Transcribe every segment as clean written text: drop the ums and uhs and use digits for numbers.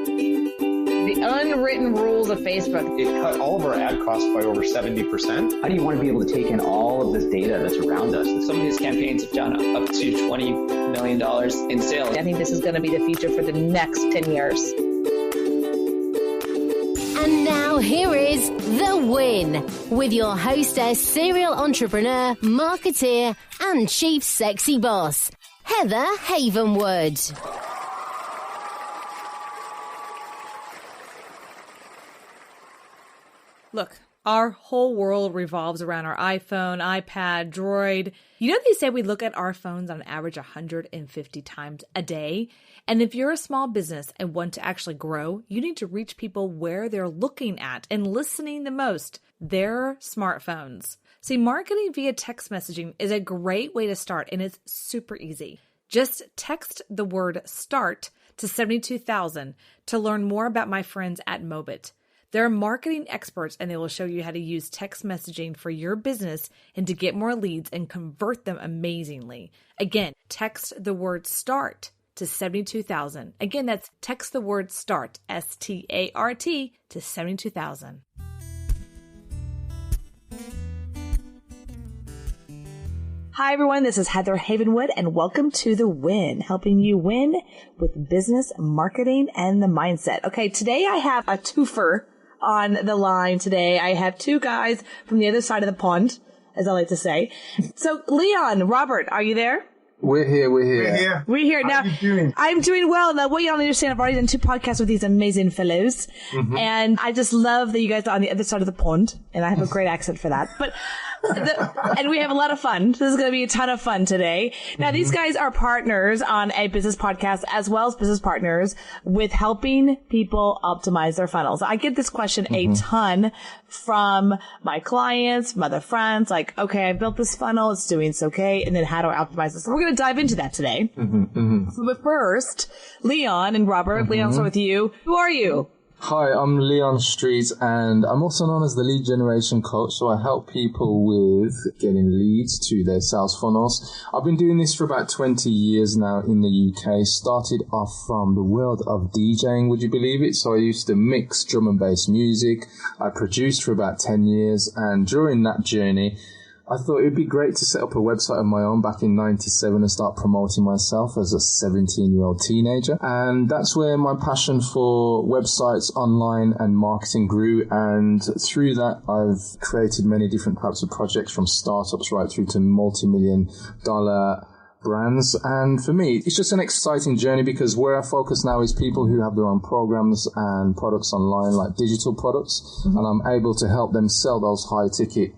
The unwritten rules of Facebook. It cut all of our ad costs by over 70%. How do you want to be able to take in all of this data that's around us? Some of these campaigns have done up to $20 million in sales. I think this is going to be the future for the next 10 years. And now here is The Win with your hostess, serial entrepreneur, marketeer, and chief sexy boss, Heather Havenwood. Look, our whole world revolves around our iPhone, iPad, Droid. You know, they say we look at our phones on average 150 times a day. And if you're a small business and want to actually grow, you need to reach people where they're looking at and listening the most, their smartphones. See, marketing via text messaging is a great way to start, and it's super easy. Just text the word START to 72,000 to learn more about my friends at Mobit. They're marketing experts, and they will show you how to use text messaging for your business and to get more leads and convert them amazingly. Again, text the word START to 72,000. Again, that's text the word START, S-T-A-R-T, to 72,000. Hi, everyone. This is Heather Havenwood, and welcome to The Win, helping you win with business, marketing, and the mindset. Okay, today I have a twofer on the line today. I have two guys from the other side of the pond, as I like to say. So, Leon, Robert, are you there? We're here. We're here. Now, how are you doing? I'm doing well. Now, what you don't understand, I've already done 2 podcasts with these amazing fellows. Mm-hmm. And I just love that you guys are on the other side of the pond. And I have a great accent for that. But and we have a lot of fun. This is going to be a ton of fun today. Now, these guys are partners on a business podcast as well as business partners with helping people optimize their funnels. I get this question a ton from my clients, from other friends, like, okay, I built this funnel, it's doing so okay, and then how do I optimize this? So we're going to dive into that today. So, but first, Leon and Robert, Leon, I'll start with you. Who are you? Hi, I'm Leon Streete, and I'm also known as the lead generation coach, so I help people with getting leads to their sales funnels. I've been doing this for about 20 years now in the UK. Started off from the world of DJing, would you believe it? So I used to mix drum and bass music. I produced for about 10 years, and during that journey, I thought it would be great to set up a website of my own back in 97 and start promoting myself as a 17-year-old teenager. And that's where my passion for websites, online and marketing grew. And through that, I've created many different types of projects, from startups right through to multi-million-dollar brands. And for me, it's just an exciting journey, because where I focus now is people who have their own programs and products online, like digital products. And I'm able to help them sell those high-ticket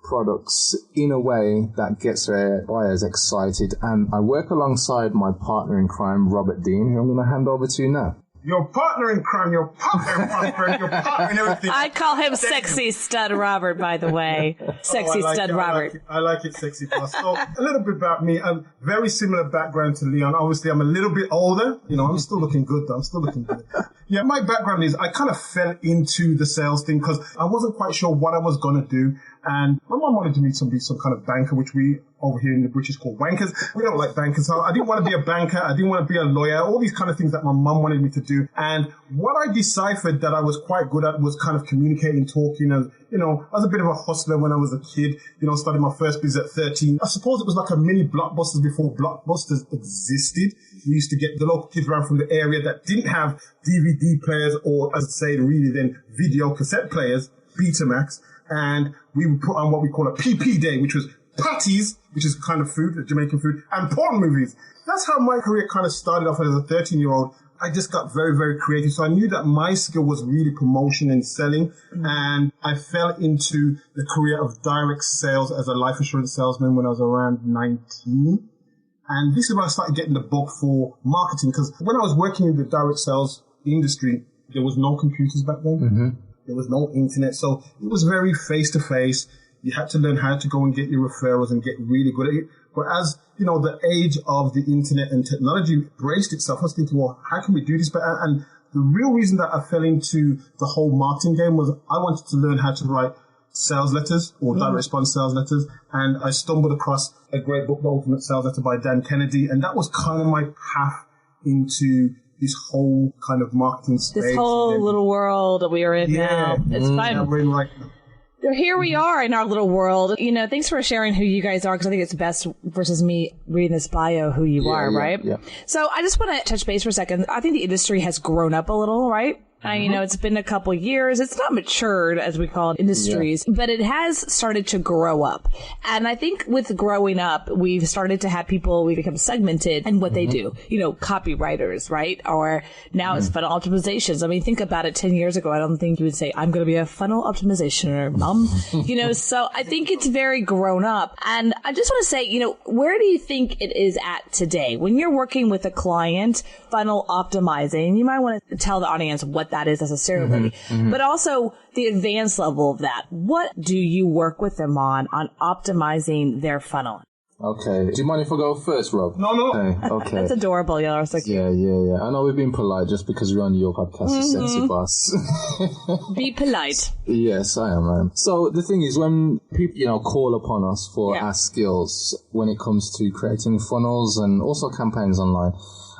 products in a way that gets their buyers excited. And I work alongside my partner in crime, Robert Dene, who I'm going to hand over to now. Your partner in crime, your partner in prosperity, your partner in everything. I call him Sexy Stud Robert, by the way. Sexy Stud Robert. I like it, Sexy Boss. So, a little bit about me. I'm very similar background to Leon. Obviously, I'm a little bit older. You know, I'm still looking good, though. I'm still looking good. Yeah, my background is I kind of fell into the sales thing because I wasn't quite sure what I was going to do. And my mom wanted me to be some kind of banker, which we over here in the British call wankers. We don't like bankers. So I didn't want to be a banker. I didn't want to be a lawyer. All these kind of things that my mom wanted me to do. And what I deciphered that I was quite good at was kind of communicating, talking. And, you know, I was a bit of a hustler when I was a kid. You know, started my first business at 13. I suppose it was like a mini Blockbusters before Blockbusters existed. We used to get the local kids around from the area that didn't have DVD players, or, as I say, really then video cassette players, Betamax. And we would put on what we call a PP day, which was patties, which is kind of food, Jamaican food, and porn movies. That's how my career kind of started off as a 13-year-old. I just got very, very creative. So I knew that my skill was really promotion and selling. And I fell into the career of direct sales as a life insurance salesman when I was around 19. And this is when I started getting the bug for marketing, because when I was working in the direct sales industry, there was no computers back then. There was no internet. So it was very face-to-face. You had to learn how to go and get your referrals and get really good at it. But as, you know, the age of the internet and technology braced itself, I was thinking, well, how can we do this better? And the real reason that I fell into the whole marketing game was I wanted to learn how to write sales letters or direct response sales letters. And I stumbled across a great book, The Ultimate Sales Letter by Dan Kennedy. And that was kind of my path into this whole kind of marketing space. This whole little world that we are in now. It's fun. Yeah, we're in right now. So here we are in our little world. You know, thanks for sharing who you guys are, because I think it's best versus me reading this bio who you are, right? Yeah. So I just want to touch base for a second. I think the industry has grown up a little, right? You know, it's been a couple years. It's not matured, as we call it, industries, but it has started to grow up. And I think with growing up, we've started to have people, we become segmented in what they do. You know, copywriters, right? Or now it's funnel optimizations. I mean, think about it 10 years ago. I don't think you would say, I'm going to be a funnel optimizationer, mom. You know, so I think it's very grown up. And I just want to say, you know, where do you think it is at today? When you're working with a client, funnel optimizing, you might want to tell the audience what that is necessarily, but also the advanced level of that. What do you work with them on optimizing their funnel? Okay. Do you mind if I go first, Rob? No. Okay. That's adorable, y'all. I was like, Yeah. I know we've been polite just because we're on your podcast, Sexy Boss. be polite. Yes, I am. So the thing is, when people, you know, call upon us for our skills when it comes to creating funnels and also campaigns online,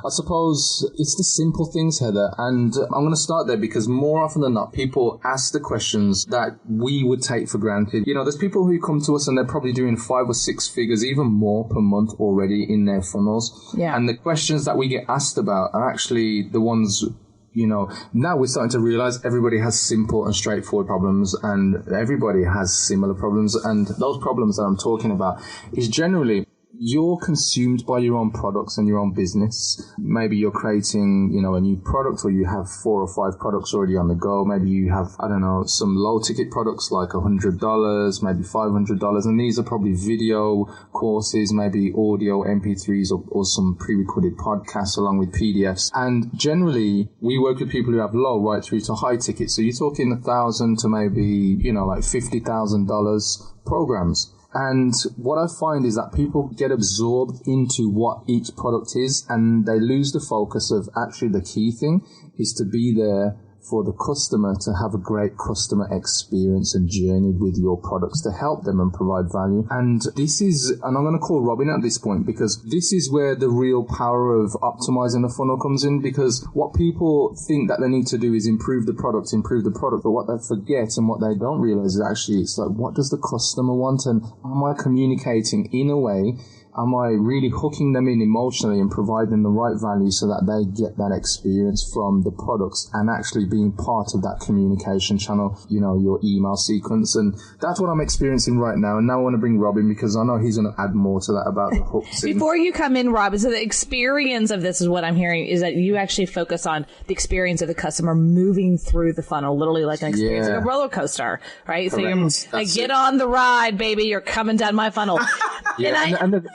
I suppose it's the simple things, Heather, and I'm going to start there because more often than not, people ask the questions that we would take for granted. You know, there's people who come to us and they're probably doing 5 or 6 figures, even more per month already in their funnels. Yeah. And the questions that we get asked about are actually the ones, you know, now we're starting to realize everybody has simple and straightforward problems and everybody has similar problems. And those problems that I'm talking about is generally you're consumed by your own products and your own business. Maybe you're creating, you know, a new product, or you have 4 or 5 products already on the go. Maybe you have, I don't know, some low ticket products like $100, maybe $500. And these are probably video courses, maybe audio MP3s or some pre-recorded podcasts along with PDFs. And generally we work with people who have low right through to high tickets. So you're talking $1,000 to maybe, you know, like $50,000 programs. And what I find is that people get absorbed into what each product is and they lose the focus of actually the key thing is to be there for the customer to have a great customer experience and journey with your products to help them and provide value. And this is, and I'm going to call Robin at this point because this is where the real power of optimizing the funnel comes in, because what people think that they need to do is improve the product, but what they forget and what they don't realize is actually it's like, what does the customer want? And am I communicating in a way? Am I really hooking them in emotionally and providing the right value so that they get that experience from the products and actually being part of that communication channel, you know, your email sequence? And that's what I'm experiencing right now. And now I want to bring Robin because I know he's going to add more to that about the hooks. Before you come in, Rob, so the experience of this is what I'm hearing is that you actually focus on the experience of the customer moving through the funnel, literally like an experience, like a roller coaster, right? Correct. So you're like, get on the ride, baby. You're coming down my funnel.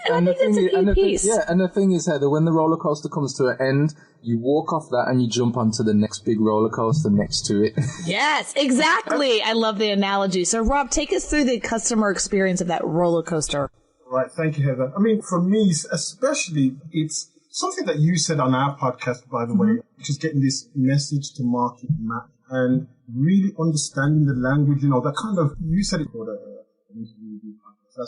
And the thing is, Heather, when the roller coaster comes to an end, you walk off that and you jump onto the next big roller coaster next to it. Yes, exactly. I love the analogy. So, Rob, take us through the customer experience of that roller coaster. Right. Thank you, Heather. I mean, for me, especially, it's something that you said on our podcast, by the way, which is getting this message to market map and really understanding the language, you know, that kind of, you said it called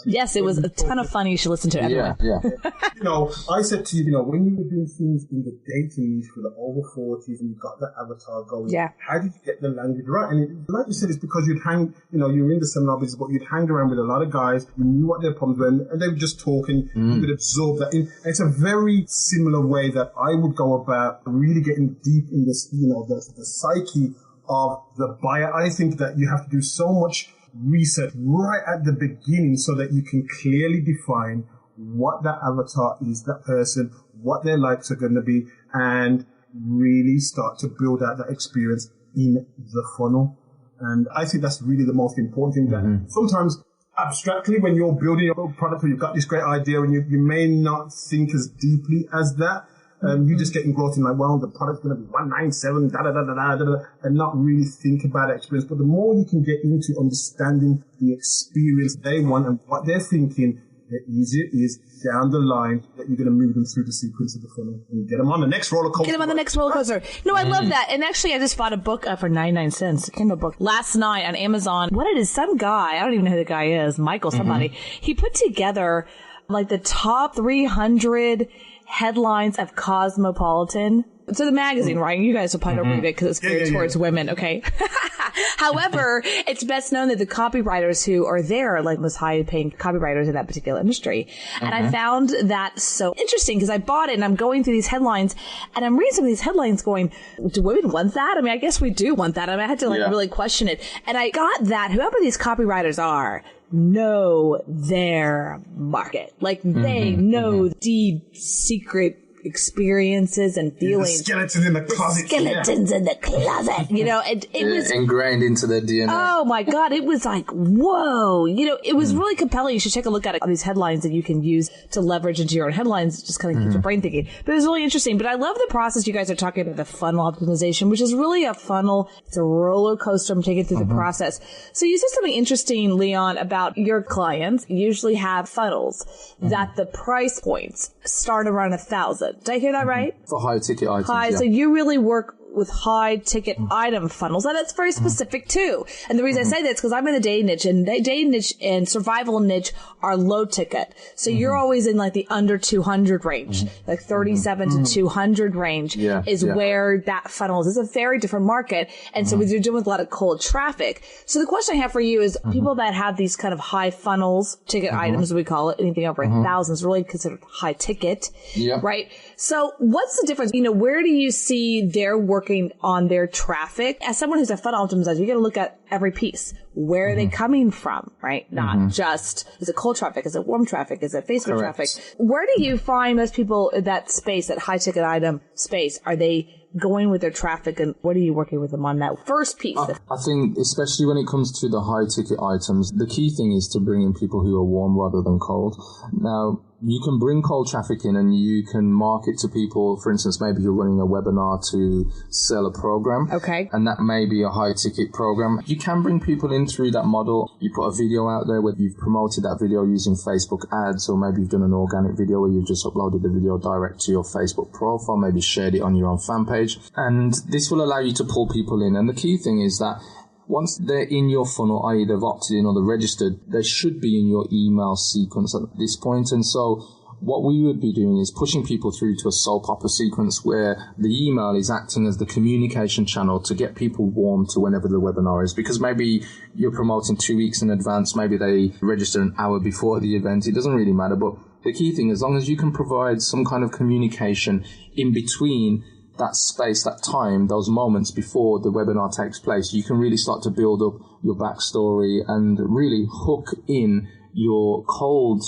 yes, it was a ton of fun. You should listen to it. Yeah. You know, I said to you, you know, when you were doing things in the dating niche for the over 40s and you got that avatar going, how did you get the language right? And like you said, it's because you'd hang, you know, you were in the seminar business, but you'd hang around with a lot of guys, you knew what their problems were, and they were just talking, you could absorb that. And it's a very similar way that I would go about really getting deep in this, you know, the psyche of the buyer. I think that you have to do so much research right at the beginning so that you can clearly define what that avatar is, that person, what their likes are going to be, and really start to build out that experience in the funnel. And I think that's really the most important thing, that sometimes abstractly when you're building your product or you've got this great idea and you may not think as deeply as that, you just get engrossed in like, well, the product's going to be 197, and not really think about that experience. But the more you can get into understanding the experience they want and what they're thinking, the easier it is down the line that you're going to move them through the sequence of the funnel and get them on the next roller coaster. Get them on the next roller coaster. No, I love that. And actually, I just bought a book for 99 cents. It came a book last night on Amazon. What it is, some guy, I don't even know who the guy is, Michael somebody, he put together like the top 300 headlines of Cosmopolitan So the magazine, right? You guys will probably don't read it because it's geared towards women, okay? However, it's best known that the copywriters who are there are like most high-paying copywriters in that particular industry. And I found that so interesting because I bought it and I'm going through these headlines and I'm reading some of these headlines going, do women want that? I mean, I guess we do want that. I mean, I had to really question it. And I got that whoever these copywriters are know their market. Like they know deep secret experiences and feelings. The skeletons in the closet. Skeletons in the closet. You know, it was ingrained into their DNA. Oh my God. It was like, whoa. You know, it was really compelling. You should take a look at it. All these headlines that you can use to leverage into your own headlines. Just kind of keep your brain thinking. But it was really interesting. But I love the process you guys are talking about, the funnel optimization, which is really a funnel. It's a roller coaster. I'm taking through the process. So you said something interesting, Leon, about your clients usually have funnels that the price points start around 1,000. Did I hear that right? For high ticket items. So you really work with high ticket item funnels, and that's very specific too. And the reason I say that is because I'm in the dating niche, and the dating niche and survival niche are low ticket. So you're always in like the under 200 range, like 37 to 200 range is where that funnel is. It's a very different market. And so you're doing with a lot of cold traffic. So the question I have for you is people that have these kind of high funnels, ticket items, we call it, anything over 1,000 is really considered high ticket, right? So what's the difference? You know, where do you see their working on their traffic? As someone who's a funnel optimizer, you got to look at every piece. Where are they coming from, right? Not just, is it cold traffic? Is it warm traffic? Is it Facebook traffic? Where do you find most people in that space, that high ticket item space? Are they going with their traffic, and what are you working with them on that first piece? I think especially when it comes to the high ticket items, the key thing is to bring in people who are warm rather than cold. Now, you can bring cold traffic in and you can market to people. For instance, maybe you're running a webinar to sell a program. Okay. And that may be a high ticket program. You can bring people in through that model. You put a video out there where you've promoted that video using Facebook ads, or maybe you've done an organic video where you've just uploaded the video direct to your Facebook profile, maybe shared it on your own fan page. And this will allow you to pull people in. And the key thing is that once they're in your funnel, i.e. they've opted in or they're registered, they should be in your email sequence at this point. And so what we would be doing is pushing people through to a soap opera sequence where the email is acting as the communication channel to get people warm to whenever the webinar is. Because maybe you're promoting 2 weeks in advance, maybe they register an hour before the event. It doesn't really matter. But the key thing, as long as you can provide some kind of communication in between that space, that time, those moments before the webinar takes place, you can really start to build up your backstory and really hook in your cold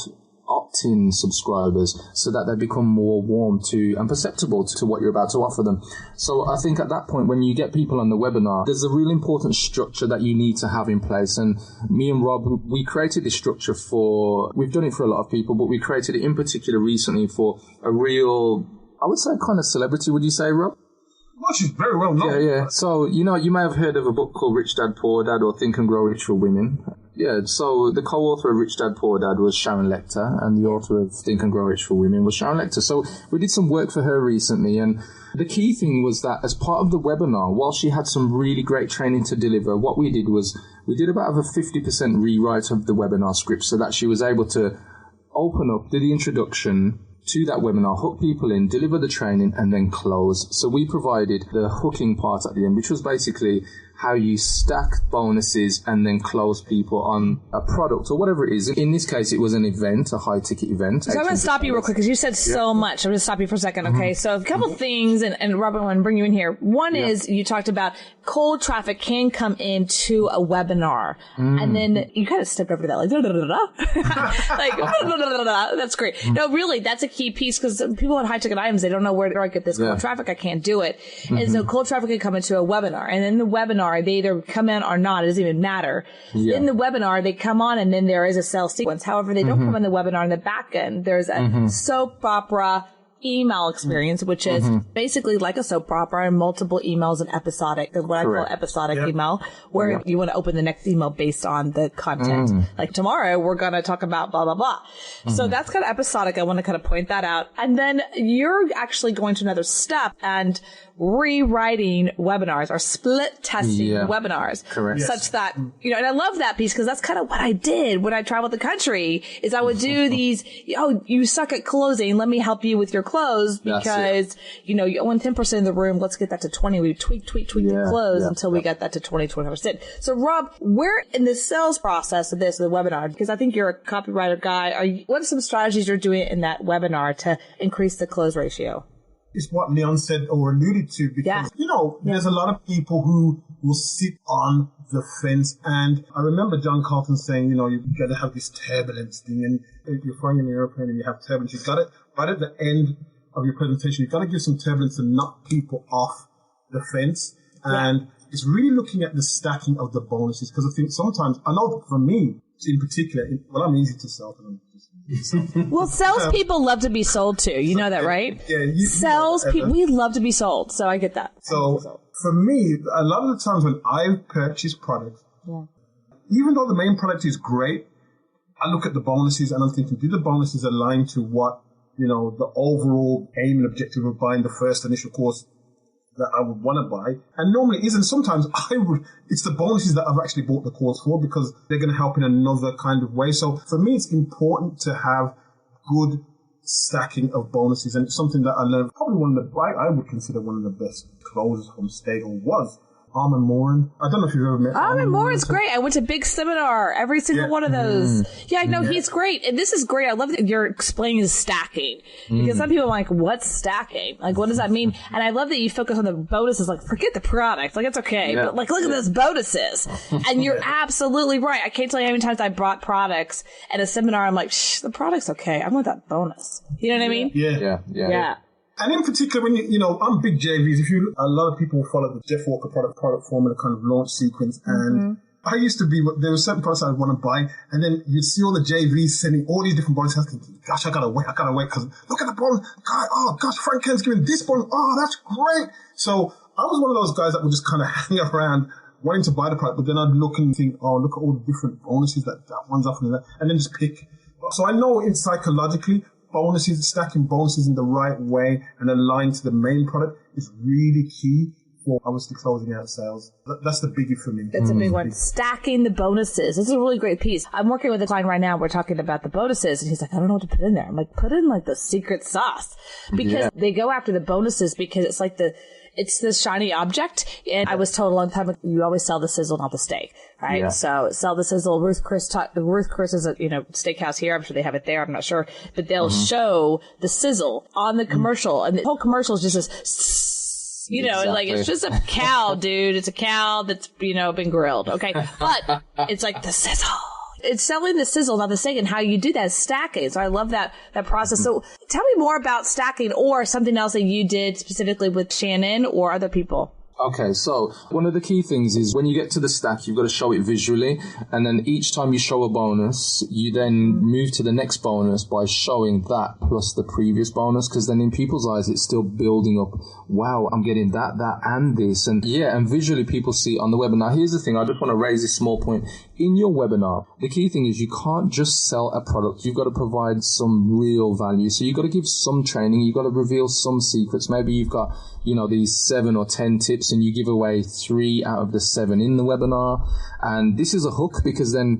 opt-in subscribers so that they become more warm to and perceptible to what you're about to offer them. So I think at that point, when you get people on the webinar, there's a really important structure that you need to have in place. And me and Rob, we created this structure we've done it for a lot of people, but we created it in particular recently for a real, I would say, kind of celebrity, would you say, Rob? Well, she's very well known. Yeah. So, you may have heard of a book called Rich Dad, Poor Dad, or Think and Grow Rich for Women. Yeah, so the co-author of Rich Dad, Poor Dad was Sharon Lecter, and the author of Think and Grow Rich for Women was Sharon Lecter. So we did some work for her recently, and the key thing was that as part of the webinar, while she had some really great training to deliver, what we did was we did about a 50% rewrite of the webinar script so that she was able to open up, do the introduction to that webinar, hook people in, deliver the training, and then close. So we provided the hooking part at the end, which was basically how you stack bonuses and then close people on a product or whatever it is. In this case, it was an event, a high-ticket event. So I'm going to stop you real quick because you said so much. I'm going to stop you for a second, okay? So a couple things, and Robert, I want to bring you in here. One is you talked about cold traffic can come into a webinar, and then you kind of stepped over that, like, like, that's great. No, really, that's a key piece because people on high-ticket items, they don't know where do I get this cold traffic. I can't do it. And so cold traffic can come into a webinar, and then the webinar, they either come in or not. It doesn't even matter. In the webinar, they come on and then there is a sales sequence. However, they don't come in the webinar in the back end. There's a soap opera email experience, which is basically like a soap opera and multiple emails and episodic, what I call episodic email, where you want to open the next email based on the content. Like tomorrow, we're going to talk about blah, blah, blah. So that's kind of episodic. I want to kind of point that out. And then you're actually going to another step and rewriting webinars or split testing webinars. Correct. Such that, and I love that piece because that's kind of what I did when I traveled the country is I would do these, you suck at closing. Let me help you with your close because, you own 10% of the room. Let's get that to 20. We tweak the close until we get that to 20%. So Rob, where in the sales process of the webinar, because I think you're a copywriter guy, what are some strategies you're doing in that webinar to increase the close ratio? It's what Leon said or alluded to because, there's a lot of people who will sit on the fence. And I remember John Carlton saying, you've got to have this turbulence thing. And if you're flying in an airplane and you have turbulence, you've got it right at the end of your presentation. You've got to give some turbulence to knock people off the fence. And it's really looking at the stacking of the bonuses because I think sometimes, I know for me in particular, I'm easy to sell to them. Well, salespeople love to be sold to. You know that, right? Yeah. Salespeople, we love to be sold. So I get that. So for me, a lot of the times when I purchase products, even though the main product is great, I look at the bonuses and I'm thinking, do the bonuses align to what, the overall aim and objective of buying the first initial course that I would want to buy? And normally it isn't. Sometimes it's the bonuses that I've actually bought the course for because they're going to help in another kind of way. So for me, it's important to have good stacking of bonuses. And it's something that I learned probably I would consider one of the best closes from State or was Armin Morin. I don't know if you've ever met Armin Morin's great. I went to big seminar, every single one of those. He's great. And this is great. I love that you're explaining stacking because some people are like, what's stacking? Like, what does that mean? And I love that you focus on the bonuses. Like, forget the product. Like, it's okay. But like, look at those bonuses. And you're absolutely right. I can't tell you how many times I brought products at a seminar. I'm like, the product's okay. I want that bonus. You know what I mean? Yeah. And in particular, when I'm big JVs. A lot of people follow the Jeff Walker product formula kind of launch sequence. And I used to be, there were certain products I would want to buy. And then you'd see all the JVs sending all these different bonuses. I was thinking, gosh, I gotta wait because look at the bonus. God, oh gosh, Frank Ken's giving this bonus. Oh, that's great. So I was one of those guys that would just kind of hang around wanting to buy the product, but then I'd look and think, oh, look at all the different bonuses that one's offering that, and then just pick. So I know psychologically, stacking bonuses in the right way and aligned to the main product is really key for obviously closing out sales. That's the biggie for me. That's a big one. Stacking the bonuses. This is a really great piece. I'm working with a client right now. We're talking about the bonuses and he's like, I don't know what to put in there. I'm like, put in like the secret sauce because they go after the bonuses because it's like it's this shiny object. And I was told a long time ago, you always sell the sizzle, not the steak, right? Yeah. So sell the sizzle. Ruth Chris is a, steakhouse here. I'm sure they have it there. I'm not sure, but they'll show the sizzle on the commercial and the whole commercial is just this, like it's just a cow, dude. It's a cow that's, been grilled. Okay. But it's like the sizzle. It's selling the sizzle, not the steak, and how you do that is stacking. So I love that process. So tell me more about stacking or something else that you did specifically with Shannon or other people. Okay, so one of the key things is when you get to the stack, you've got to show it visually. And then each time you show a bonus, you then move to the next bonus by showing that plus the previous bonus. Because then in people's eyes, it's still building up. Wow, I'm getting that, and this. And and visually people see on the webinar. Here's the thing. I just want to raise this small point. In your webinar, the key thing is you can't just sell a product. You've got to provide some real value. So you've got to give some training. You've got to reveal some secrets. Maybe you've got, these 7 or 10 tips and you give away 3 out of the 7 in the webinar. And this is a hook because then,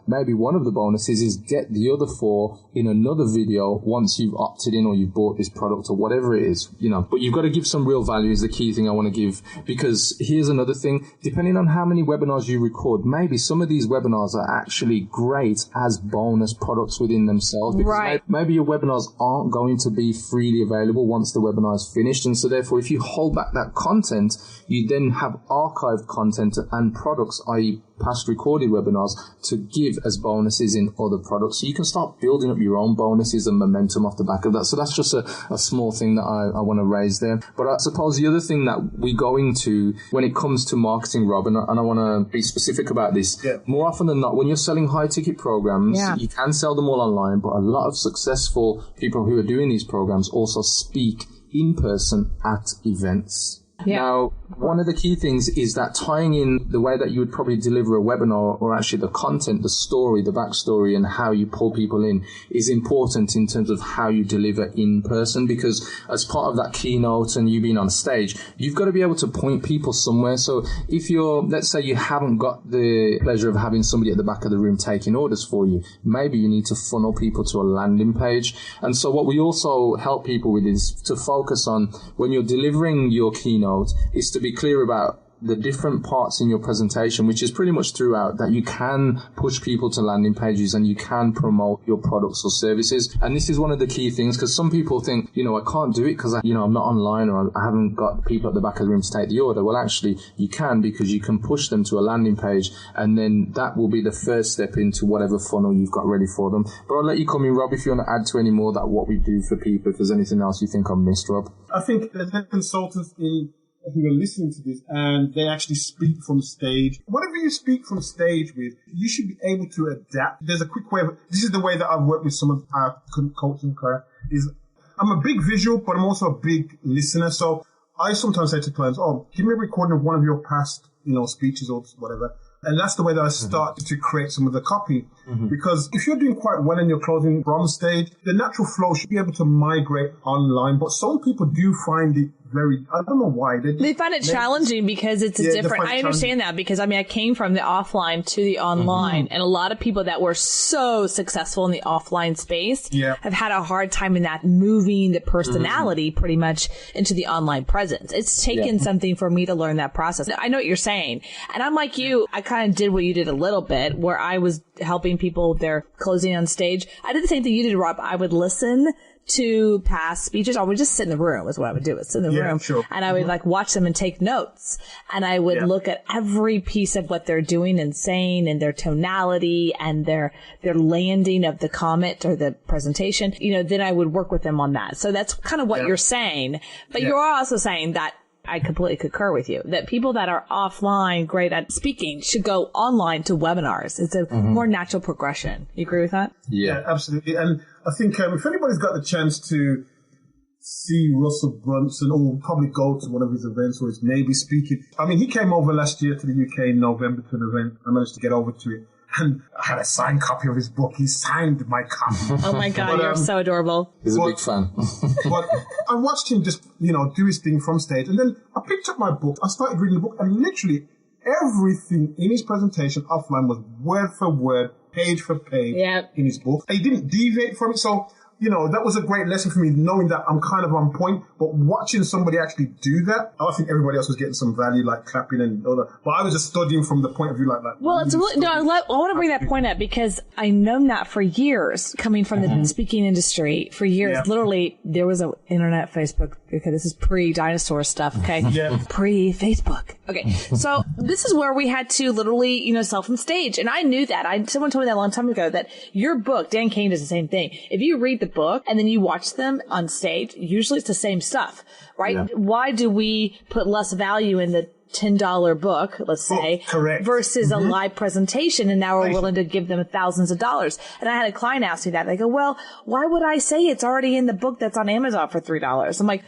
maybe one of the bonuses is get the other 4 in another video once you've opted in or you've bought this product or whatever it is, But you've got to give some real value is the key thing I want to give, because here's another thing. Depending on how many webinars you record, maybe some of these webinars are actually great as bonus products within themselves, because maybe your webinars aren't going to be freely available once the webinar is finished. And so therefore, if you hold back that content, you then have archived content and products, i.e. past recorded webinars, to give as bonuses in other products. So you can start building up your own bonuses and momentum off the back of that. So that's just a small thing that I want to raise there. But I suppose the other thing that we go into when it comes to marketing, Rob, and I want to be specific about this, more often than not, when you're selling high ticket programs, you can sell them all online, but a lot of successful people who are doing these programs also speak in person at events. Yeah. Now, one of the key things is that tying in the way that you would probably deliver a webinar, or actually the content, the story, the backstory, and how you pull people in is important in terms of how you deliver in person, because as part of that keynote and you being on stage, you've got to be able to point people somewhere. So if let's say you haven't got the pleasure of having somebody at the back of the room taking orders for you, maybe you need to funnel people to a landing page. And so what we also help people with is to focus on, when you're delivering your keynote, is to be clear about the different parts in your presentation, which is pretty much throughout, that you can push people to landing pages and you can promote your products or services. And this is one of the key things, because some people think, I can't do it because I'm not online, or I haven't got people at the back of the room to take the order. Well, actually you can, because you can push them to a landing page, and then that will be the first step into whatever funnel you've got ready for them. But I'll let you come in, Rob, if you want to add to any more that what we do for people, if there's anything else you think I missed, Rob. I think there's consultants who are listening to this, and they actually speak from stage. Whatever you speak from stage with, you should be able to adapt. There's a quick way this is the way that I've worked with some of our coaching clients, is I'm a big visual, but I'm also a big listener. So I sometimes say to clients, give me a recording of one of your past, speeches or whatever. And that's the way that I start to create some of the copy. Because if you're doing quite well in your closing from stage, the natural flow should be able to migrate online. But some people do find it I don't know why. They find it challenging because it's different. I understand that, because I came from the offline to the online, and a lot of people that were so successful in the offline space have had a hard time in that, moving the personality pretty much into the online presence. It's taken something for me to learn that process. I know what you're saying. And I'm like you, I kind of did what you did a little bit, where I was helping people, they're closing on stage. I did the same thing you did, Rob. I would listen to past speeches. I would just sit in the room is what I would do. Sit in the room. Sure. And I would watch them and take notes. And I would look at every piece of what they're doing and saying, and their tonality and their landing of the comment or the presentation. Then I would work with them on that. So that's kind of what you're saying. But you're also saying that I completely concur with you, that people that are offline great at speaking should go online to webinars. It's a more natural progression. You agree with that? Yeah, absolutely. And I think if anybody's got the chance to see Russell Brunson, or probably go to one of his events where he's maybe speaking. He came over last year to the UK in November to an event. I managed to get over to it. And I had a signed copy of his book. He signed my copy. Oh my God, you're so adorable. He's a big fan. But I watched him just, do his thing from stage. And then I picked up my book. I started reading the book, and literally everything in his presentation offline was word for word, page for page in his book. He didn't deviate from it. So, that was a great lesson for me, knowing that I'm kind of on point, but watching somebody actually do that, I think everybody else was getting some value, like clapping and all that. But I was just studying from the point of view like that. Well, it's really, I want to bring that point up, because I known that for years, coming from the speaking industry for years. Literally, there was an internet, Facebook. Okay, this is pre-dinosaur stuff. Okay, pre-Facebook. Okay, so this is where we had to literally, self from stage, and I knew that. Someone told me that a long time ago, that your book, Dan Kane, does the same thing. If you read the book and then you watch them on stage, usually it's the same stuff, right? Yeah. Why do we put less value in the $10 book, let's say, versus a live presentation, and now we're willing to give them thousands of dollars? And I had a client ask me that. They go, well, why would I say it's already in the book that's on Amazon for $3? I'm like,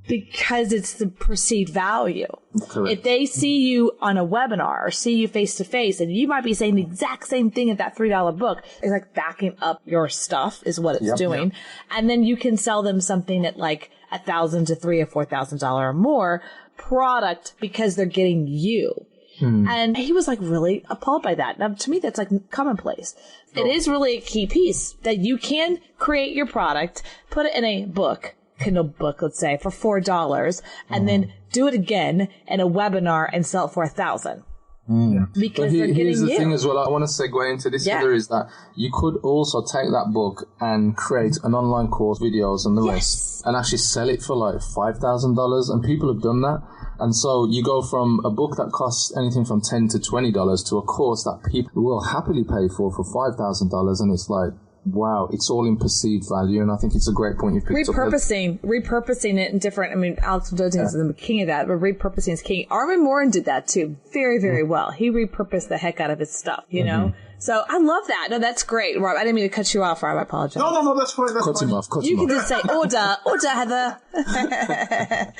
because it's the perceived value. Correct. If they see you on a webinar or see you face to face, and you might be saying the exact same thing at that $3 book, it's like backing up your stuff is what it's doing. And then you can sell them something at like $1,000 to $3,000 or $4,000 or more product, because they're getting you. And he was like really appalled by that. Now, to me, that's like commonplace. It is really a key piece that you can create your product, put it in a book, Kindle book, let's say, for $4, and then do it again in a webinar and sell it for $1,000. Because they're getting here's the you. thing as well. I want to segue into this. Other is that you could also take that book and create an online course, videos, and the rest, and actually sell it for like $5,000. And people have done that. And so you go from a book that costs anything from $10 to $20 to a course that people will happily pay for $5,000, and it's like, wow, it's all in perceived value. And I think it's a great point you picked up. Repurposing it in different, I mean, Alex Dodin is the king of that, but repurposing is king. Armin Morin did that too very, very well. He repurposed the heck out of his stuff, you know? So I love that. No, that's great, Rob. I didn't mean to cut you off, Rob. I apologize. No, that's fine. Cut him off. You can just say, order, Heather. I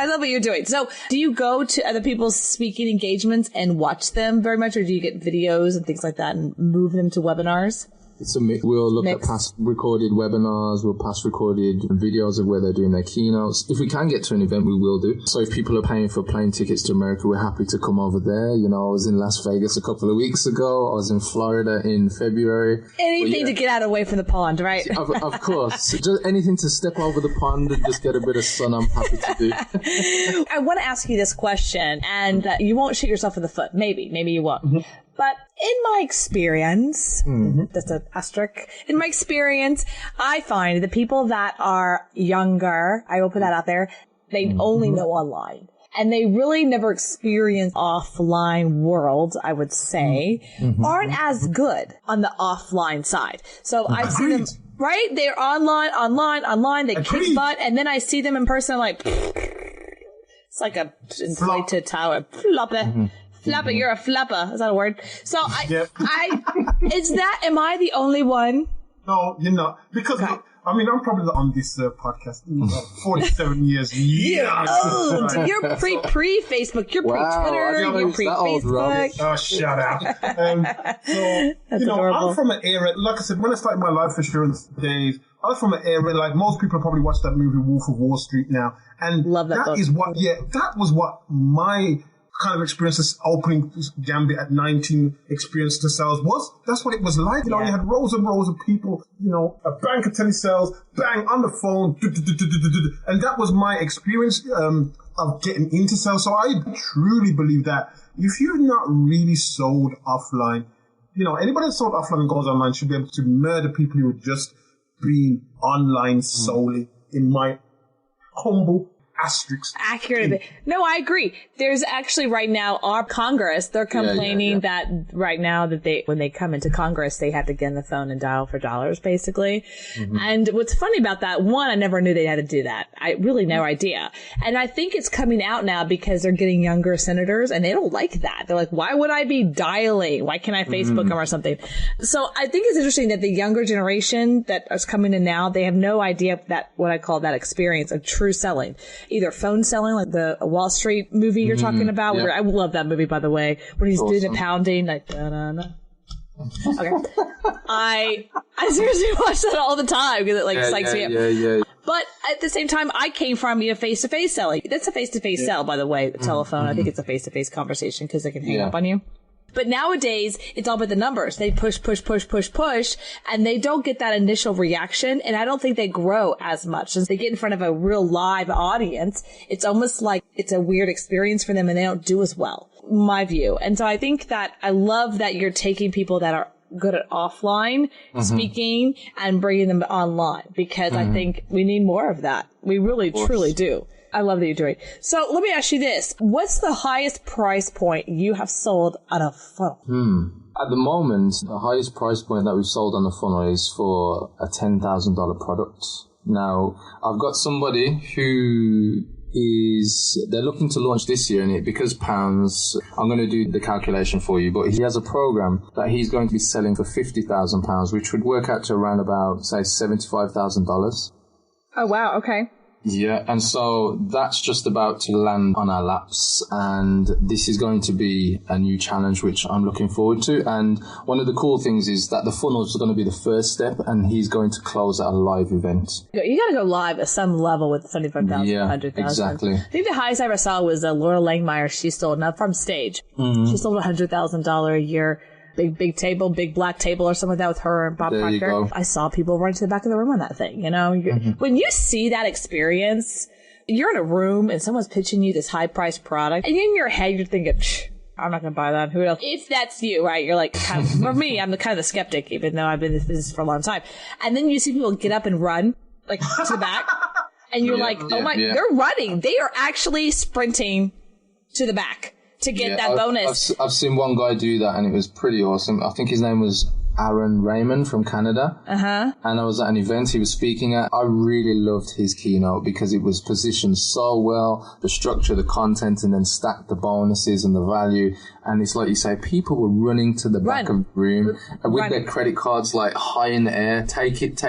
love what you're doing. So do you go to other people's speaking engagements and watch them very much, or do you get videos and things like that and move them to webinars? We'll look at past recorded webinars, we'll past recorded videos of where they're doing their keynotes. If we can get to an event, we will do. So if people are paying for plane tickets to America, we're happy to come over there. You know, I was in Las Vegas a couple of weeks ago. I was in Florida in February. Anything to get out away from the pond, right? Of course. Just anything to step over the pond and just get a bit of sun, I'm happy to do. I want to ask you this question, and you won't shoot yourself in the foot. Maybe you won't. But in my experience, just an asterisk, in my experience, I find the people that are younger, I will put that out there, they only know online. And they really never experience offline world, I would say, aren't as good on the offline side. So I've seen them, right? They're online, they kick butt, and then I see them in person, I'm like, it's like a inflated tower. Flapper, you're a flapper. Is that a word? So am I the only one? No, you're not. Because, I mean, I'm probably on this podcast 47 years. You're old. You're pre-Facebook. You're pre-Twitter. You're pre-Facebook. Oh, shut up. So, adorable. I'm from an era, like I said, when I started my life insurance days, I was from an era, like most people probably watch that movie Wolf of Wall Street now. And love that book. That was what my kind of experiences opening Gambit at 19 experience to sales was. That's what it was like. You know, you had rows and rows of people, you know, a banker telesales, bang, on the phone, and that was my experience of getting into sales. So I truly believe that if you're not really sold offline, you know, anybody that sold offline and goes online should be able to murder people who are just being online solely, in my humble asterisks. Accurate. No, I agree. There's actually right now our Congress, they're complaining that right now that when they come into Congress, they have to get on the phone and dial for dollars, basically. And what's funny about that, one, I never knew they had to do that. I really no idea. And I think it's coming out now because they're getting younger senators and they don't like that. They're like, why would I be dialing? Why can't I Facebook them or something? So I think it's interesting that the younger generation that is coming in now, they have no idea that what I call that experience of true selling. Either phone selling, like the Wall Street movie you're talking about. Where I love that movie, by the way, when he's doing the pounding, like, da-da-da. Okay. I seriously watch that all the time because it like psychs me up. Yeah. But at the same time, I came from face-to-face selling. That's a face-to-face sell, by the way, the telephone. I think it's a face-to-face conversation because they can hang up on you. But nowadays, it's all about the numbers. They push, and they don't get that initial reaction. And I don't think they grow as much as they get in front of a real live audience. It's almost like it's a weird experience for them and they don't do as well, my view. And so I think that I love that you're taking people that are good at offline speaking and bringing them online because I think we need more of that. We really, truly do. I love that you're doing. So let me ask you this. What's the highest price point you have sold on a funnel? At the moment, the highest price point that we've sold on the funnel is for a $10,000 product. Now, I've got somebody who they're looking to launch this year, and because pounds, I'm going to do the calculation for you, but he has a program that he's going to be selling for £50,000, which would work out to around about, say, $75,000. Oh, wow. Okay. Yeah, and so that's just about to land on our laps, and this is going to be a new challenge which I'm looking forward to. And one of the cool things is that the funnel is going to be the first step, and he's going to close at a live event. You got to go live at some level with 75,000, 100,000. Exactly. I think the highest I ever saw was Laura Langmeyer. She sold, not from stage, she sold $100,000 a year. Big table, big black table or something like that with her and Bob Proctor. I saw people run to the back of the room on that thing, you know? When you see that experience, you're in a room and someone's pitching you this high-priced product, and in your head you're thinking, I'm not going to buy that. Who else? If that's you, right? You're like, for me, I'm kind of the skeptic, even though I've been in this business for a long time. And then you see people get up and run, like, to the back, and you're like, oh my, they're running. They are actually sprinting to the back to get that bonus. I've seen one guy do that, and it was pretty awesome. I think his name was Aaron Raymond from Canada. And I was at an event he was speaking at. I really loved his keynote because it was positioned so well, the structure, the content, and then stacked the bonuses and the value. And it's like you say, people were running to the back of the room with their credit cards like high in the air. Take it.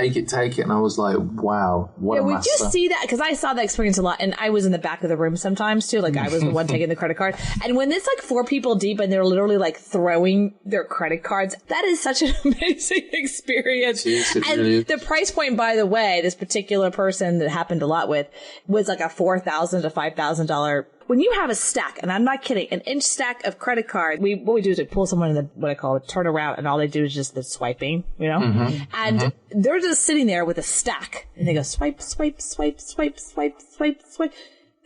And I was like, wow, what a master. Would you see that? Because I saw that experience a lot, and I was in the back of the room sometimes too. Like I was the one taking the credit card. And when it's like 4 people deep and they're literally like throwing their credit cards, that is such an amazing experience. And the price point, by the way, this particular person that happened a lot with was like a $4,000 to $5,000. When you have a stack, and I'm not kidding, an inch stack of credit cards, what we do is we pull someone in the, what I call it, turn around, and all they do is just the swiping, you know? And they're just sitting there with a stack, and they go swipe, swipe, swipe, swipe, swipe, swipe, swipe.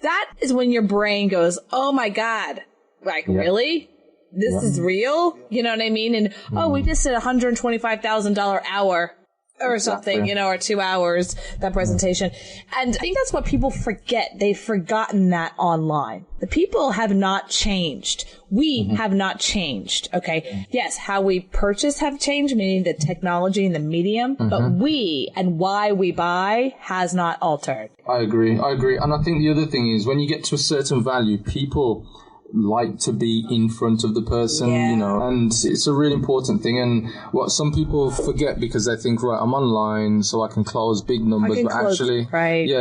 That is when your brain goes, oh my God, like, really? This is real? You know what I mean? And, we just did a $125,000 hour. Or something, you know, or 2 hours, that presentation. And I think that's what people forget. They've forgotten that online. The people have not changed. We have not changed, okay? Yes, how we purchase have changed, meaning the technology and the medium, but we and why we buy has not altered. I agree. And I think the other thing is when you get to a certain value, people like to be in front of the person, you know, and it's a really important thing. And what some people forget because they think, right, I'm online so I can close big numbers, but actually,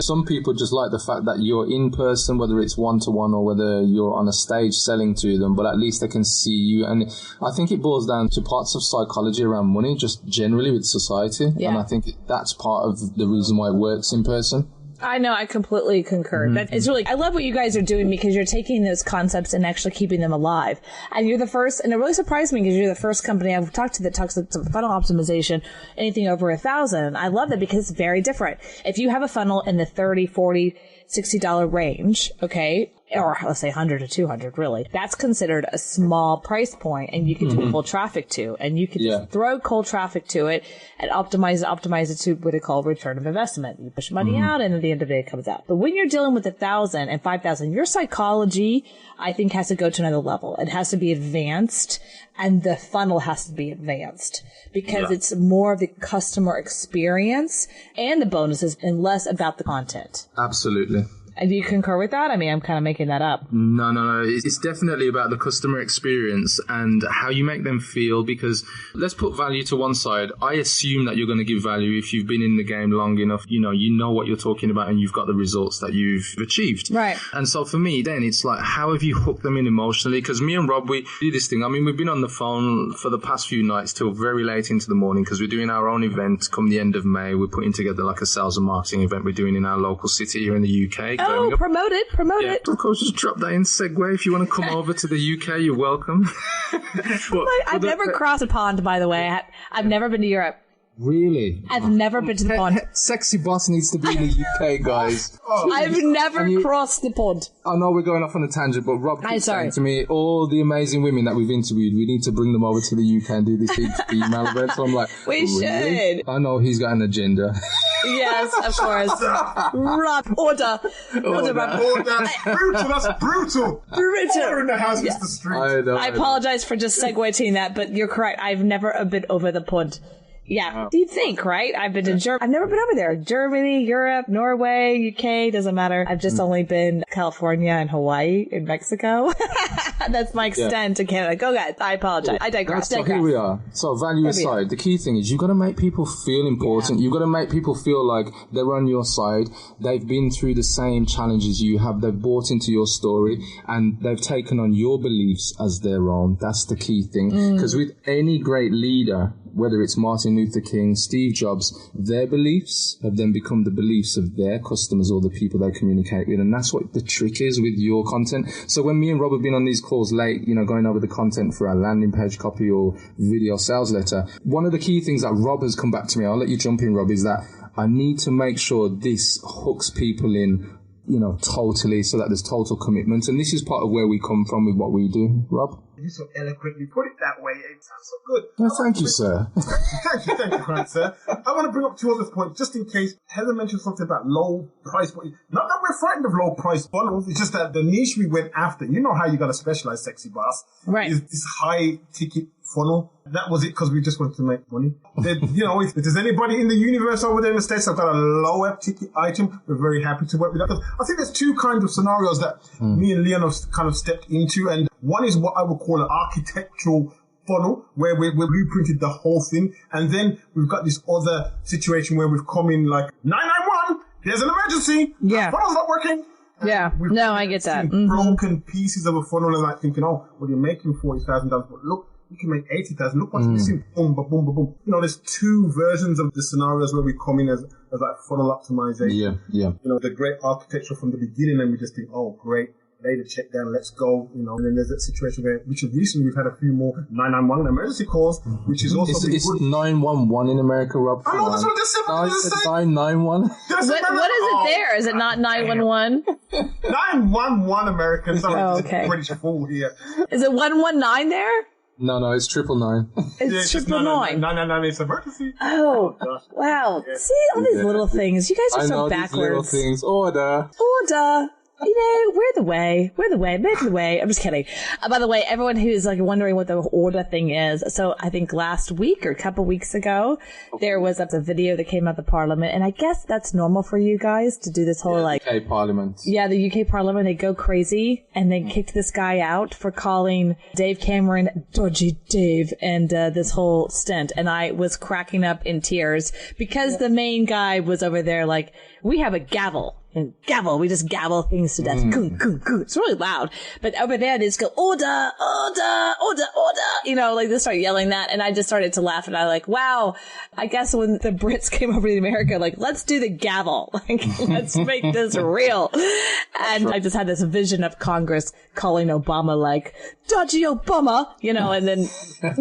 some people just like the fact that you're in person, whether it's one-to-one or whether you're on a stage selling to them, but at least they can see you. And I think it boils down to parts of psychology around money, just generally with society. And I think that's part of the reason why it works in person. I know, I completely concur. That is really, I love what you guys are doing because you're taking those concepts and actually keeping them alive. And you're the first, and it really surprised me because you're the first company I've talked to that talks about funnel optimization, anything over 1,000. I love that because it's very different. If you have a funnel in the $30, $40, $60 range, okay, or let's say 100 to 200, really, that's considered a small price point, and you can do cold traffic to, and you can just throw cold traffic to it and optimize it to what they call return of investment. You push money out, and at the end of the day, it comes out. But when you're dealing with 1,000 and 5,000, your psychology, I think, has to go to another level. It has to be advanced, and the funnel has to be advanced because it's more of the customer experience and the bonuses and less about the content. Absolutely. And do you concur with that? I mean, I'm kind of making that up. No. It's definitely about the customer experience and how you make them feel, because let's put value to one side. I assume that you're going to give value if you've been in the game long enough. You know what you're talking about and you've got the results that you've achieved. Right. And so for me, then it's like, how have you hooked them in emotionally? Because me and Rob, we do this thing. I mean, we've been on the phone for the past few nights till very late into the morning because we're doing our own event come the end of May. We're putting together like a sales and marketing event we're doing in our local city here in the UK. Oh, promote it. Of course, just drop that in segue. If you want to come over to the UK, you're welcome. I've never crossed a pond, by the way. I've never been to Europe. Really? I've never been to the pond. Sexy Boss needs to be in the UK, guys. I've never crossed the pond. I know we're going off on a tangent, but Rob keeps saying to me, all the amazing women that we've interviewed, we need to bring them over to the UK and do this email event. So I'm like, we should. I know he's got an agenda. Yes, of course. Rob, order. Rob. Brutal, that's brutal. Order in the house, Mr. Streete. I apologize for just segueing that, but you're correct. I've never been over the pond. Yeah. Do you think, right? I've been to Germany. I've never been over there. Germany, Europe, Norway, UK, doesn't matter. I've just only been California and Hawaii and Mexico. That's my extent to Canada. Go guys. I apologize. I digress. So here we are. So value aside, the key thing is you've got to make people feel important. You've got to make people feel like they're on your side. They've been through the same challenges you have. They've bought into your story and they've taken on your beliefs as their own. That's the key thing. Because with any great leader, whether it's Martin Luther King, Steve Jobs, their beliefs have then become the beliefs of their customers or the people they communicate with. And that's what the trick is with your content. So when me and Rob have been on these calls late, going over the content for our landing page copy or video sales letter, one of the key things that Rob has come back to me, I'll let you jump in, Rob, is that I need to make sure this hooks people in, totally, so that there's total commitment. And this is part of where we come from with what we do, Rob. You so eloquently put it that way. It sounds so good. Well, thank you, sir. Thank you, kind sir. I want to bring up two other points, just in case. Heather mentioned something about low price. Not that we're frightened of low price funnels. It's just that the niche we went after. You know how you got to specialize, sexy boss. Right. Is this high ticket funnel. That was it, because we just wanted to make money. If there's anybody in the universe over there in the States that's got a lower ticket item, we're very happy to work with that. I think there's two kinds of scenarios that me and Leon have kind of stepped into, and one is what I would call an architectural funnel, where we blueprinted the whole thing, and then we've got this other situation where we've come in like 911, there's an emergency, funnel's not working. Yeah, no, I get that. Broken pieces of a funnel and like thinking, well, you're making $40,000, but look, you can make $80,000. Look what's missing. Boom, boom, boom, boom. There's two versions of the scenarios where we come in as like funnel optimization. Yeah. The great architecture from the beginning, and we just think, oh, great, lay the check down, let's go. And then there's that situation which is recently we've had a few more 911 emergency calls, which is also it's 911 in America, Rob. I know, that's what I just said. 991. What is it there? Is it not 911? 911 American. Sorry, okay. British fool here. Is it 119 there? No, it's 999. It's 999. 999 is emergency. Oh, wow. Yeah. See, all these little things. You guys are so backwards. These little things. Order. We're the way, make the way. I'm just kidding. By the way, everyone who's like wondering what the order thing is. So I think last week or a couple weeks ago, there was a video that came out of the Parliament. And I guess that's normal for you guys to do this whole UK Parliament. Yeah, the UK Parliament, they go crazy and they kicked this guy out for calling Dave Cameron Dodgy Dave and this whole stint. And I was cracking up in tears because the main guy was over there like, we have a gavel. And we just gavel things to death. It's really loud. But over there, they just go, order. They start yelling that. And I just started to laugh. And I like, wow, I guess when the Brits came over to America, like, let's do the gavel. Like, let's make this real. And I just had this vision of Congress calling Obama like, dodgy Obama, and then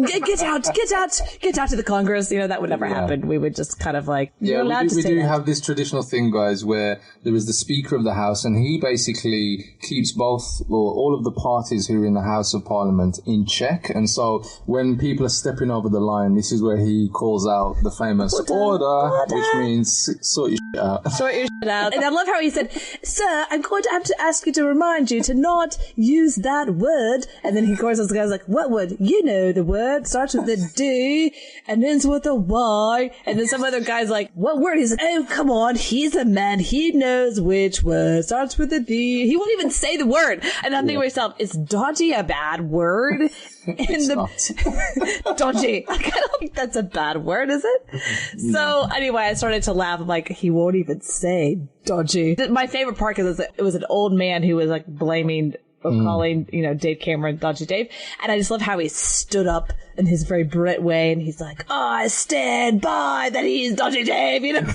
get out to the Congress. That would never happen. We would just kind of like, you're allowed to say we do that. have this traditional thing, guys, where there is the Speaker of the House, and he basically keeps all of the parties who are in the House of Parliament in check. And so when people are stepping over the line, this is where he calls out the famous order, which means sort your shit out. Sort your shit out. And I love how he said, sir, I'm going to have to ask you to remind you to not use that word. And then he calls those guys like, what word? You know the word. Starts with the D and ends with a Y. And then some other guy's like, what word? He's like, oh, come on. He's a man. He knows which word starts with a D. He won't even say the word. And I'm thinking to myself, is dodgy a bad word? Dodgy. I don't think that's a bad word, is it? So anyway, I started to laugh. I'm like, he won't even say dodgy. My favorite part is it was an old man who was like blaming or calling, Dave Cameron Dodgy Dave. And I just love how he stood up in his very Brit way, and he's like, I stand by that he's Dodgy Dave, and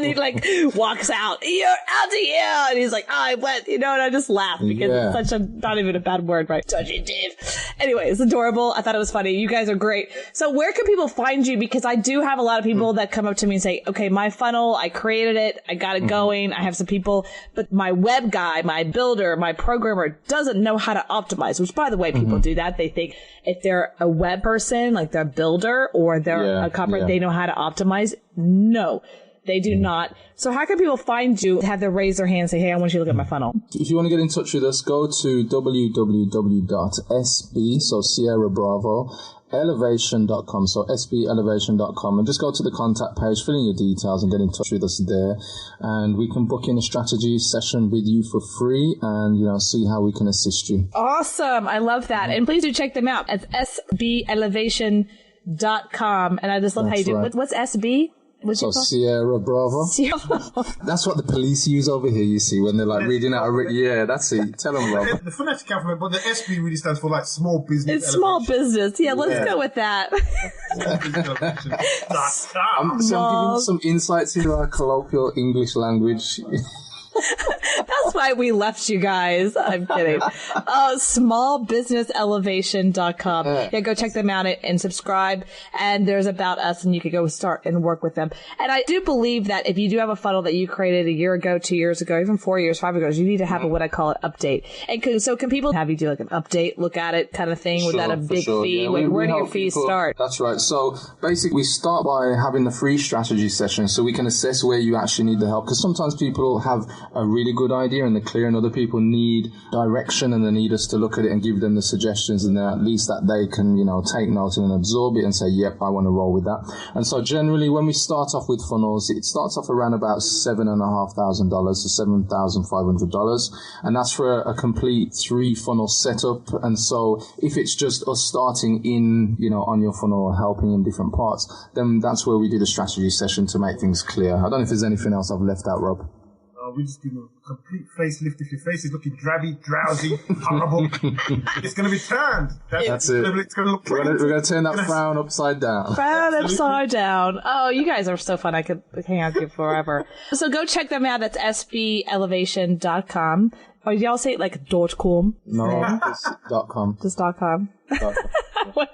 he like walks out, you're out of here, and he's like, I went, and I just laugh because it's such not even a bad word, right? Dodgy Dave. Anyway, it's adorable. I thought it was funny. You guys are great. So where can people find you? Because I do have a lot of people that come up to me and say, okay, my funnel, I created it, I got it going, I have some people, but my web guy, my builder, my programmer doesn't know how to optimize, which by the way, people do that. They think if they're a web person, like they're a builder or they're a corporate, they know how to optimize. No, they do not. So how can people find you, have them raise their hand and say, hey, I want you to look at my funnel? If you want to get in touch with us, go to www.sb, so Sierra Bravo, elevation.com, so sbelevation.com, and just go to the contact page, fill in your details and get in touch with us there, and we can book in a strategy session with you for free and see how we can assist you. Awesome. I love that. And please do check them out. It's sbelevation.com, and I just love how you do it. What's SB? So Sierra Bravo. That's what the police use over here, you see, when they're like reading out that's it. Tell them, Rob. The phonetic alphabet, but the SB really stands for like small business. It's small business. Yeah, let's go with that. I'm giving some insights into our colloquial English language. That's That's why we left you guys. I'm kidding. Smallbusinesselevation.com. Yeah, go check them out and subscribe. And there's About Us, and you could go start and work with them. And I do believe that if you do have a funnel that you created a year ago, 2 years ago, even 4 years, 5 years ago, you need to have what I call an update. And can people have you do like an update, look at it kind of thing without a big fee? Yeah, where do your fees start? That's right. So basically, we start by having the free strategy session so we can assess where you actually need the help. Because sometimes people have a really good idea and they're clear, and other people need direction and they need us to look at it and give them the suggestions, and then at least that they can, take note and absorb it and say, yep, I want to roll with that. And so generally, when we start off with funnels, it starts off around about $7,500 to $7,500. And that's for a complete 3 funnel setup. And so if it's just us starting in, on your funnel or helping in different parts, then that's where we do the strategy session to make things clear. I don't know if there's anything else I've left out, Rob. We just give you a complete facelift. If your face is looking drabby, drowsy, horrible, it's going to be turned. That's it. It's going to look We're going to turn that frown upside down. Frown upside down. Oh, you guys are so fun. I could hang out with you forever. So go check them out. It's sbalevation.com. Or did y'all say it like .com? No, it's .com. Just .com. What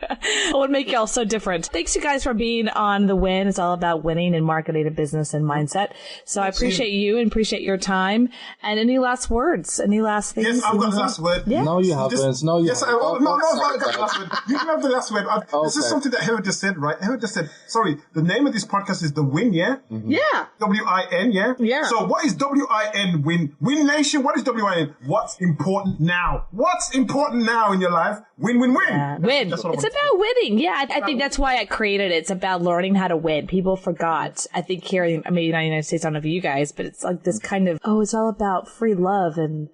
would make y'all so different? Thanks, you guys, for being on The Win. It's all about winning in marketing and business and mindset. So I appreciate you and appreciate your time. And any last words? Any last things? Yes, I've got the last word. Yeah. No, you haven't. Yes, no, I've got the last word. You can have the last word. This is something that Heather just said, right? Heather just said, sorry, the name of this podcast is The Win, yeah? Mm-hmm. Yeah. W-I-N, yeah? Yeah. So what is W-I-N win? Win Nation, what is W-I-N? What's important now? What's important now in your life? Win, win, win. Yeah. Win. It's about winning. Yeah, I think that's why I created it. It's about learning how to win. People forgot. I think here, maybe not in the United States, I don't know if you guys, but it's like this kind of, it's all about free love and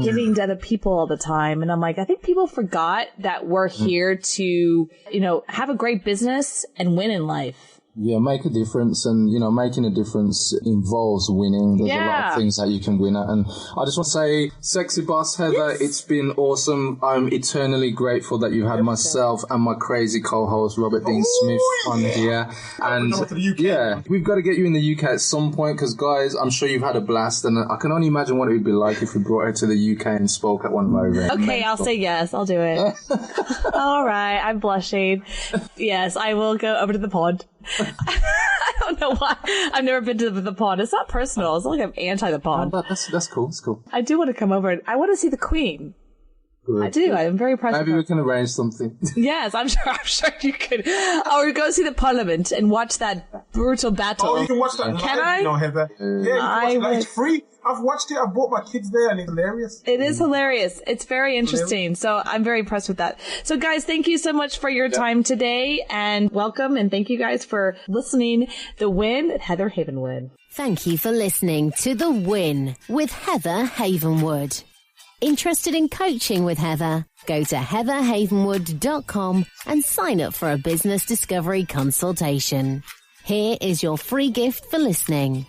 giving to other people all the time. And I'm like, I think people forgot that we're here to, have a great business and win in life. Yeah, make a difference, and making a difference involves winning. There's a lot of things that you can win at, and I just want to say, Sexy Boss Heather, It's been awesome. I'm eternally grateful that you had myself and my crazy co-host Robert Dean Smith on here. And we've got to get you in the UK at some point, because guys, I'm sure you've had a blast, and I can only imagine what it would be like if we brought her to the UK and spoke at one of our events. Okay, I'll say yes. I'll do it. All right, I'm blushing. Yes, I will go over to the pond. I don't know why. I've never been to the pond. It's not personal. It's not like I'm anti the pond. That's cool. It's cool. I do want to come over. I want to see the Queen. Good. I do. I'm very impressed. Maybe we can arrange something. Yes, I'm sure you could. Or go see the Parliament and watch that brutal battle. Oh, you can watch that. Can I? No, Heather. Yeah, you can watch it. It's free. I've watched it. I've brought my kids there, and it's hilarious. It is hilarious. It's very interesting. So I'm very impressed with that. So guys, thank you so much for your time today, and welcome, and thank you guys for listening. The Win, Heather Havenwood. Thank you for listening to The Win with Heather Havenwood. Interested in coaching with Heather? Go to heatherhavenwood.com and sign up for a business discovery consultation. Here is your free gift for listening.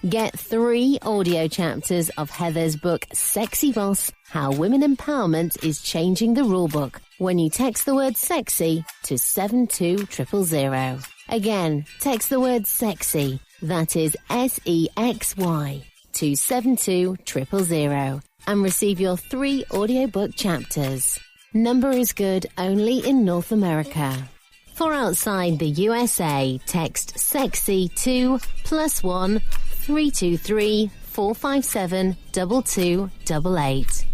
Get 3 audio chapters of Heather's book, Sexy Boss, How Women Empowerment is Changing the Rulebook, when you text the word sexy to 72000. Again, text the word sexy, that is SEXY, to 72000, and receive your 3 audiobook chapters. Number is good only in North America. For outside the USA, text sexy to +1 323 457 2288.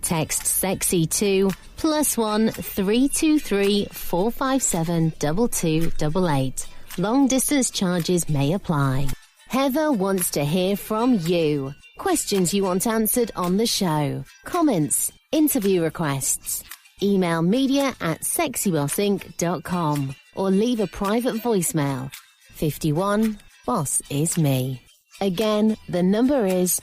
Text sexy to +1 323 457 2288. Long distance charges may apply. Heather wants to hear from you. Questions you want answered on the show. Comments. Interview requests. Email media@sexybossinc.com or leave a private voicemail. 51 Boss is me. Again, the number is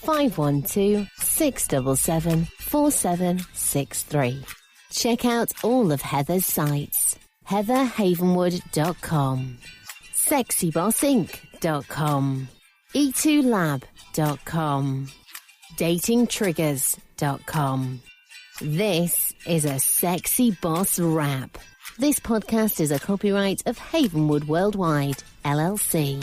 512-677-4763. Check out all of Heather's sites. heatherhavenwood.com, sexybossinc.com, e2lab.com, datingtriggers.com. This is a Sexy Boss Wrap. This podcast is a copyright of Havenwood Worldwide, LLC.